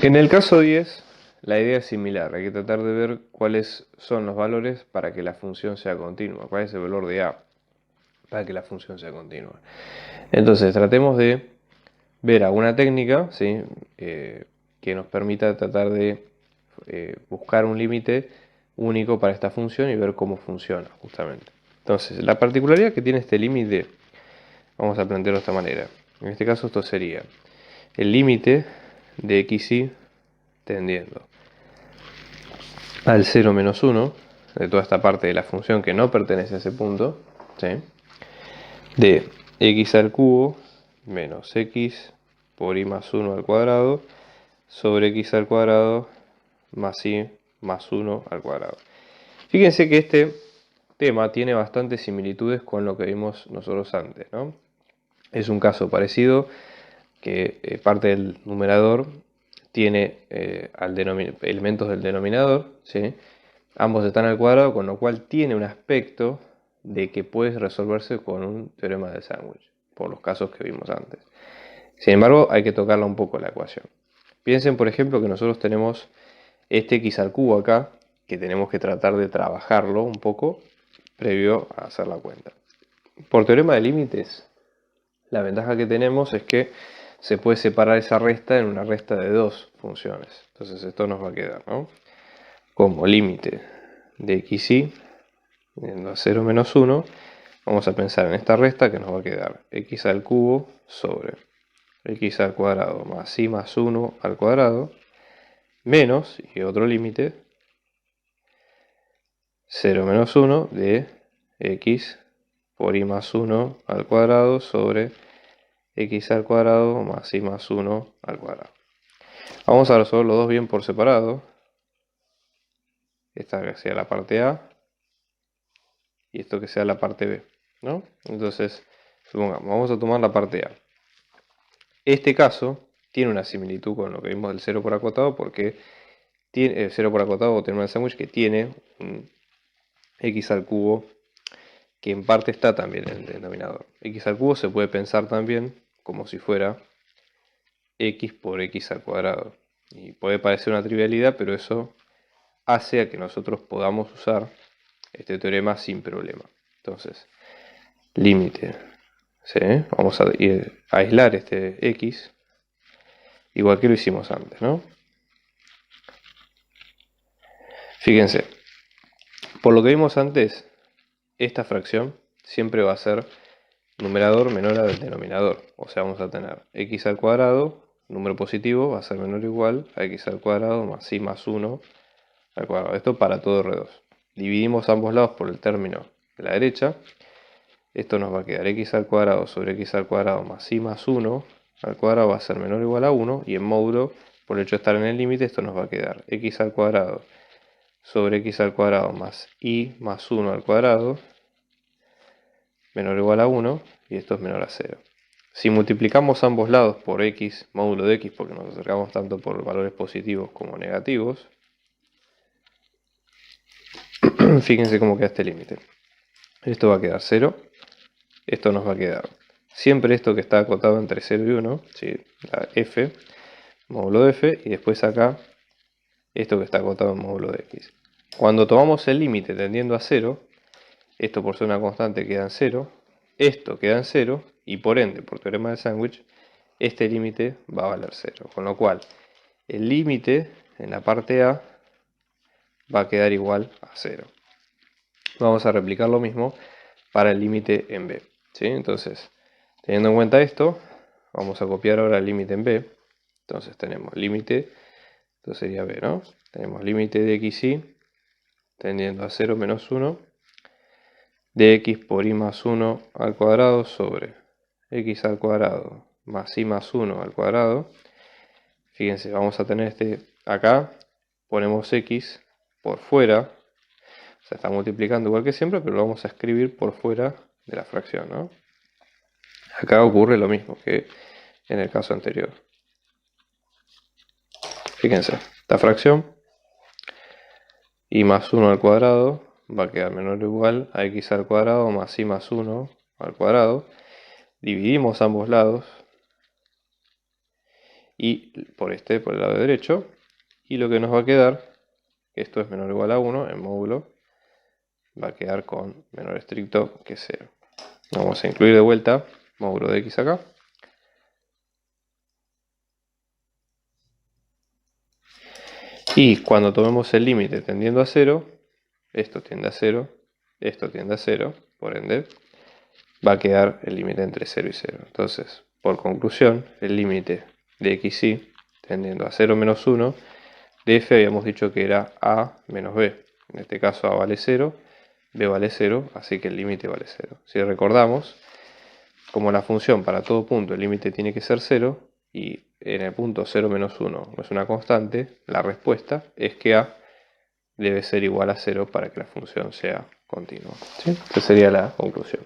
En el caso 10, la idea es similar. Hay que tratar de ver cuáles son los valores para que la función sea continua. ¿Cuál es el valor de a para que la función sea continua? Entonces, tratemos de ver alguna técnica, ¿sí? Que nos permita tratar de buscar un límite único para esta función y ver cómo funciona, justamente. Entonces, la particularidad que tiene este límite, vamos a plantearlo de esta manera. En este caso, esto sería el límite de xy tendiendo al 0 menos 1, de toda esta parte de la función que no pertenece a ese punto, ¿sí? De x al cubo menos x por y más 1 al cuadrado sobre x al cuadrado más y más 1 al cuadrado. Fíjense que este tema tiene bastantes similitudes con lo que vimos nosotros antes, ¿no? Es un caso parecido que parte del numerador tiene elementos del denominador, ¿sí? Ambos están al cuadrado, con lo cual tiene un aspecto de que puede resolverse con un teorema de sándwich, por los casos que vimos antes. Sin embargo, hay que tocarla un poco la ecuación. Piensen, por ejemplo, que nosotros tenemos este x al cubo acá, que tenemos que tratar de trabajarlo un poco previo a hacer la cuenta. Por teorema de límites, la ventaja que tenemos es que se puede separar esa resta en una resta de dos funciones. Entonces esto nos va a quedar, ¿no? Como límite de xy yendo a 0 menos 1, vamos a pensar en esta resta que nos va a quedar x al cubo sobre x al cuadrado más y más 1 al cuadrado menos, y otro límite, 0 menos 1 de x por y más 1 al cuadrado sobre x al cuadrado más y más 1 al cuadrado. Vamos a resolver los dos bien por separado. Esta que sea la parte A y esto que sea la parte B, ¿no? Entonces, supongamos, vamos a tomar la parte A. Este caso tiene una similitud con lo que vimos del 0 por acotado, porque tiene el 0 por acotado o teorema del sándwich que tiene un x al cubo que en parte está también en el denominador. X al cubo se puede pensar también como si fuera x por x al cuadrado. Y puede parecer una trivialidad, pero eso hace a que nosotros podamos usar este teorema sin problema. Entonces, límite, ¿sí? Vamos a aislar este x, igual que lo hicimos antes, ¿no? Fíjense, por lo que vimos antes, esta fracción siempre va a ser numerador menor al denominador. O sea, vamos a tener x al cuadrado, número positivo, va a ser menor o igual a x al cuadrado más y más 1 al cuadrado. Esto para todo R2. Dividimos ambos lados por el término de la derecha. Esto nos va a quedar x al cuadrado sobre x al cuadrado más y más 1 al cuadrado va a ser menor o igual a 1. Y en módulo, por el hecho de estar en el límite, esto nos va a quedar x al cuadrado sobre x al cuadrado más y más 1 al cuadrado menor o igual a 1, y esto es menor a 0. Si multiplicamos ambos lados por x módulo de x, porque nos acercamos tanto por valores positivos como negativos, fíjense cómo queda este límite. Esto va a quedar 0, esto nos va a quedar siempre esto que está acotado entre 0 y 1, ¿sí? La f, módulo de f, y después acá esto que está acotado en módulo de x. Cuando tomamos el límite tendiendo a 0, esto por ser una constante queda en 0, esto queda en 0, y por ende, por teorema de sándwich, este límite va a valer 0. Con lo cual, el límite en la parte A va a quedar igual a 0. Vamos a replicar lo mismo para el límite en B, ¿sí? Entonces, teniendo en cuenta esto, vamos a copiar ahora el límite en B. Entonces tenemos límite, esto sería B, ¿no? Tenemos límite de xy tendiendo a 0 menos 1 de x por y más 1 al cuadrado sobre x al cuadrado más y más 1 al cuadrado. Fíjense, vamos a tener este acá, ponemos x por fuera, o sea, está multiplicando igual que siempre, pero lo vamos a escribir por fuera de la fracción, ¿no? Acá ocurre lo mismo que en el caso anterior. Fíjense, esta fracción y más 1 al cuadrado va a quedar menor o igual a x al cuadrado más y más 1 al cuadrado. Dividimos ambos lados y por el lado derecho. Y lo que nos va a quedar, esto es menor o igual a 1, en módulo, va a quedar con menor estricto que 0. Vamos a incluir de vuelta módulo de x acá. Y cuando tomemos el límite tendiendo a 0, esto tiende a 0, esto tiende a 0, por ende, va a quedar el límite entre 0 y 0. Entonces, por conclusión, el límite de xy tendiendo a 0 menos 1, de f habíamos dicho que era a menos b. En este caso a vale 0, b vale 0, así que el límite vale 0. Si recordamos, como la función para todo punto el límite tiene que ser 0, y en el punto 0 menos 1 no es una constante, la respuesta es que a debe ser igual a 0 para que la función sea continua. ¿Sí? Esa sería la conclusión.